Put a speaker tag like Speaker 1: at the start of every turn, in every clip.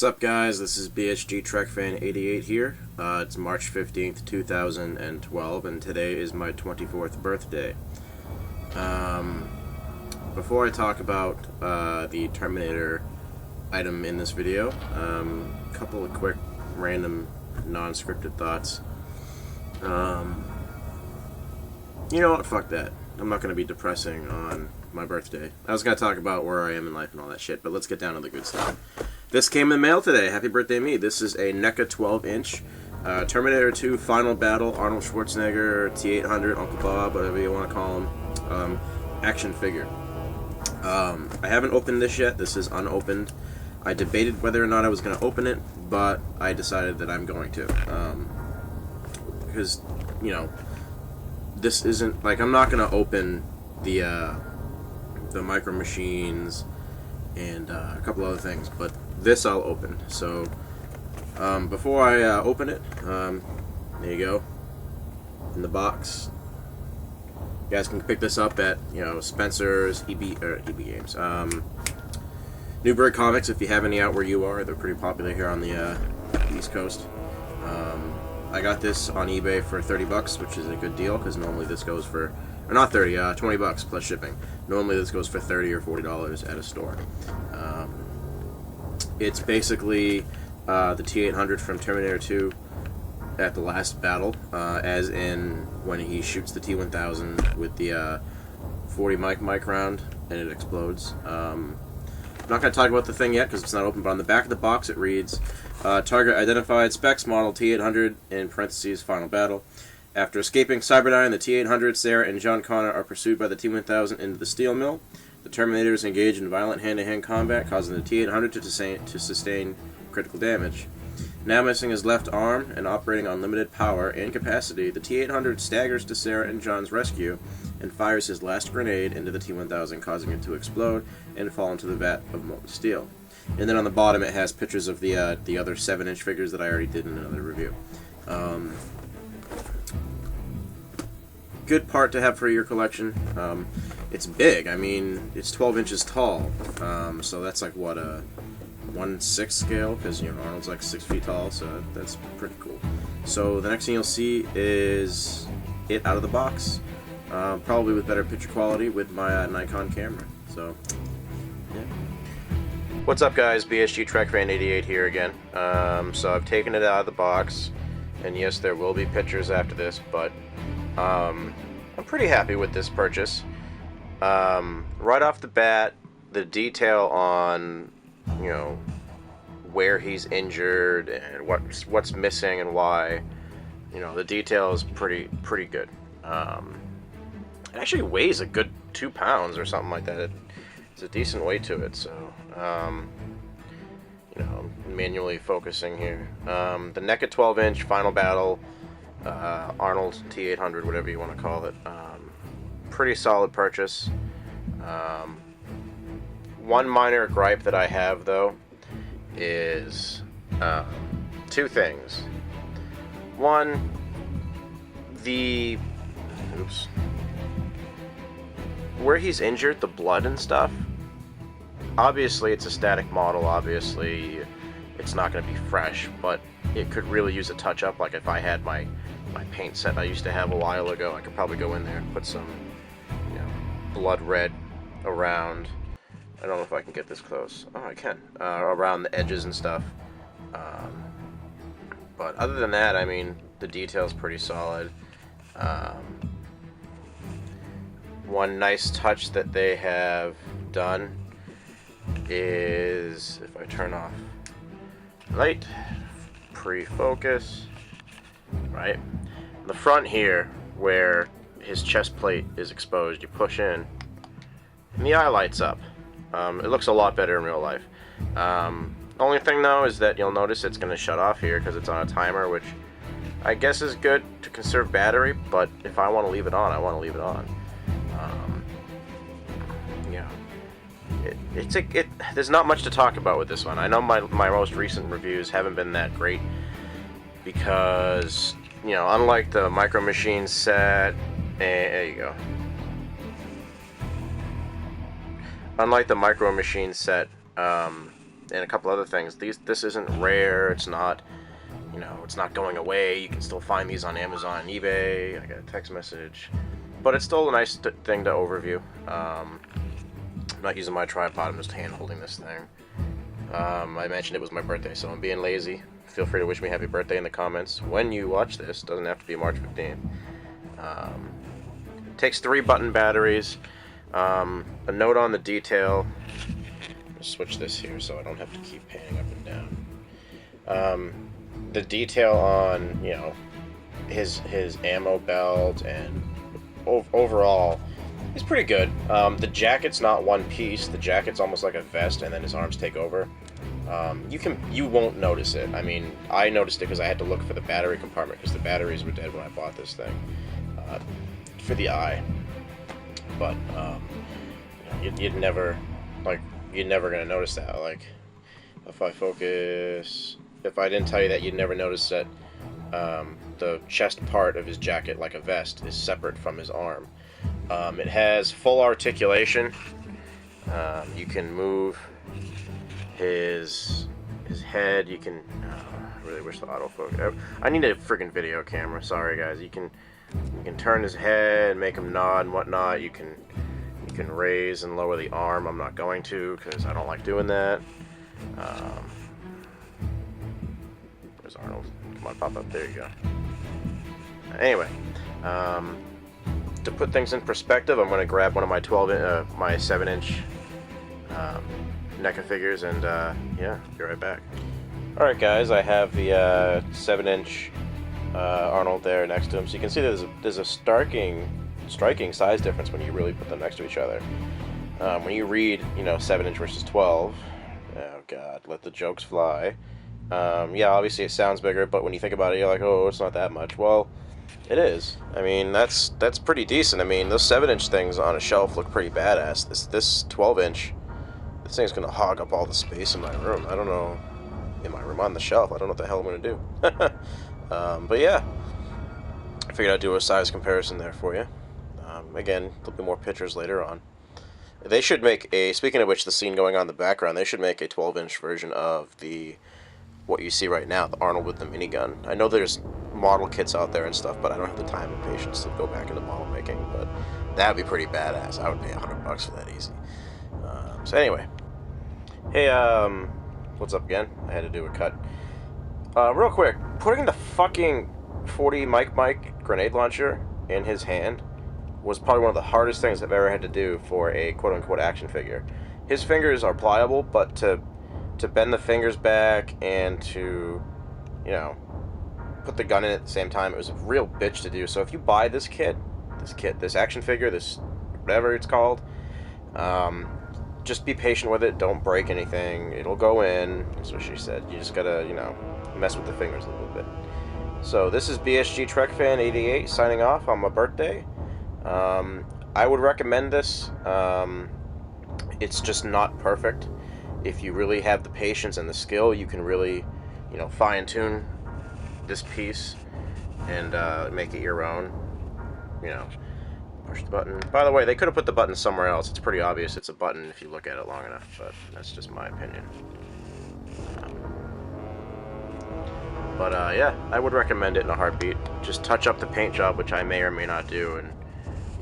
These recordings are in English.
Speaker 1: What's up, guys? This is BSG Trek Fan 88 here. It's March 15th, 2012, and today is my 24th birthday. Before I talk about the Terminator item in this video, a couple of quick, random, non-scripted thoughts. You know what? Fuck that. I'm not going to be depressing on my birthday. I was going to talk about where I am in life and all that shit, but let's get down to the good stuff. This came in the mail today. Happy birthday, me. This is a NECA 12-inch Terminator 2 Final Battle Arnold Schwarzenegger T-800 Uncle Bob, whatever you want to call him, action figure. I haven't opened this yet. This is unopened. I debated whether or not I was going to open it, but I decided that I'm going to. Because, you know, this isn't, like, I'm not going to open the Micro Machines and a couple other things, but this I'll open. So before I open it, there you go, in the box. You guys can pick this up at, you know, Spencer's, EB Games, Newbury Comics if you have any out where you are. They're pretty popular here on the East Coast. I got this on eBay for 30 bucks, which is a good deal because normally this goes for, or not 30, 20 bucks plus shipping. Normally this goes for 30 or $40 at a store. It's basically the T-800 from Terminator 2 at the last battle, as in when he shoots the T-1000 with the 40 mic round and it explodes. I'm not going to talk about the thing yet because it's not open, but on the back of the box it reads, Target identified, specs model T-800, in parentheses, final battle. After escaping Cyberdyne, the T-800, Sarah, and John Connor are pursued by the T-1000 into the steel mill. The Terminators engage in violent hand-to-hand combat, causing the T-800 to sustain critical damage. Now missing his left arm and operating on limited power and capacity, the T-800 staggers to Sarah and John's rescue and fires his last grenade into the T-1000, causing it to explode and fall into the vat of molten steel. And then on the bottom it has pictures of the other 7-inch figures that I already did in another review. Good part to have for your collection. It's big. I mean, it's 12 inches tall, so that's like, what, a 1/6 scale, because, you know, Arnold's like 6 feet tall, so that's pretty cool. So the next thing you'll see is it out of the box, probably with better picture quality with my Nikon camera. So, yeah. What's up, guys? BSG Trek Fan 88 here again. So I've taken it out of the box, and yes, there will be pictures after this, but I'm pretty happy with this purchase. Right off the bat, the detail on, you know, where he's injured and what's missing and why, you know, the detail is pretty good. It actually weighs a good 2 pounds or something like that. It's a decent weight to it, so you know, I'm manually focusing here. The NECA 12-inch Final Battle Arnold T-800, whatever you want to call it. Pretty solid purchase. One minor gripe that I have, though, is 2 things. One, where he's injured, the blood and stuff. Obviously, it's a static model. Obviously, it's not going to be fresh, but it could really use a touch-up. Like if I had my paint set I used to have a while ago, I could probably go in there and put some, you know, blood red around. I don't know if I can get this close. Oh, I can. Around the edges and stuff. But other than that, I mean, the detail's pretty solid. One nice touch that they have done is, if I turn off light, pre-focus, right? The front here, where his chest plate is exposed, you push in, and the eye lights up. It looks a lot better in real life. The only thing, though, is that you'll notice it's going to shut off here because it's on a timer, which I guess is good to conserve battery, but if I want to leave it on, I want to leave it on. Yeah. There's not much to talk about with this one. I know my most recent reviews haven't been that great because, you know, unlike the Micro Machines set, there you go. Unlike the Micro Machines set, a couple other things. This isn't rare. It's not, you know, it's not going away. You can still find these on Amazon and eBay. I got a text message, but it's still a nice thing to overview. I'm not using my tripod. I'm just hand holding this thing. I mentioned it was my birthday, so I'm being lazy. Feel free to wish me happy birthday in the comments when you watch this. Doesn't have to be March 15th. Takes 3 button batteries. A note on the detail. I'll switch this here so I don't have to keep panning up and down. The detail on, you know, his ammo belt and overall is pretty good. The jacket's not one piece. The jacket's almost like a vest, and then his arms take over. You won't notice it. I mean, I noticed it because I had to look for the battery compartment because the batteries were dead when I bought this thing for the eye. But you'd never gonna notice that. Like, if I focus, if I didn't tell you that, you'd never notice that the chest part of his jacket, like a vest, is separate from his arm. It has full articulation. You can move his head. You can. I really wish the autofocus. I need a freaking video camera. Sorry, guys. You can turn his head, make him nod and whatnot. You can raise and lower the arm. I'm not going to because I don't like doing that. Where's Arnold? Come on, pop up. There you go. Anyway, to put things in perspective, I'm going to grab one of my 7-inch NECA figures, and yeah, be right back. Alright guys, I have the 7-inch Arnold there next to him, so you can see there's a striking size difference when you really put them next to each other. When you read, you know, 7-inch versus 12, oh god, let the jokes fly. Yeah, obviously it sounds bigger, but when you think about it, you're like, oh, it's not that much. Well, it is. I mean, that's pretty decent. I mean, those 7-inch things on a shelf look pretty badass. This 12-inch, this thing's gonna hog up all the space in my room. I don't know, in my room on the shelf. I don't know what the hell I'm gonna do. But yeah, I figured I'd do a size comparison there for you. Again, there'll be more pictures later on. They should make a, speaking of which, the scene going on in the background, they should make a 12-inch version of what you see right now, the Arnold with the minigun. I know there's model kits out there and stuff, but I don't have the time and patience to go back into model making, but that would be pretty badass. I would pay $100 for that easy. So anyway, hey, what's up again? I had to do a cut. Real quick, putting the fucking 40 Mike grenade launcher in his hand was probably one of the hardest things I've ever had to do for a quote-unquote action figure. His fingers are pliable, but to bend the fingers back and to, you know, put the gun in at the same time, it was a real bitch to do. So if you buy this action figure, this whatever it's called, just be patient with it. Don't break anything. It'll go in. That's what she said. You just gotta, you know, mess with the fingers a little bit. So this is BSG Trek Fan 88 signing off on my birthday. I would recommend this. It's just not perfect. If you really have the patience and the skill, you can really, you know, fine-tune this piece and make it your own. You know, push the button. By the way, they could have put the button somewhere else. It's pretty obvious it's a button if you look at it long enough, but that's just my opinion. But yeah, I would recommend it in a heartbeat. Just touch up the paint job, which I may or may not do, and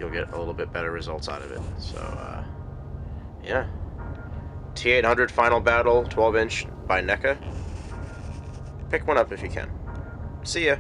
Speaker 1: you'll get a little bit better results out of it. So, yeah. T-800 Final Battle, 12-inch by NECA. Pick one up if you can. See ya.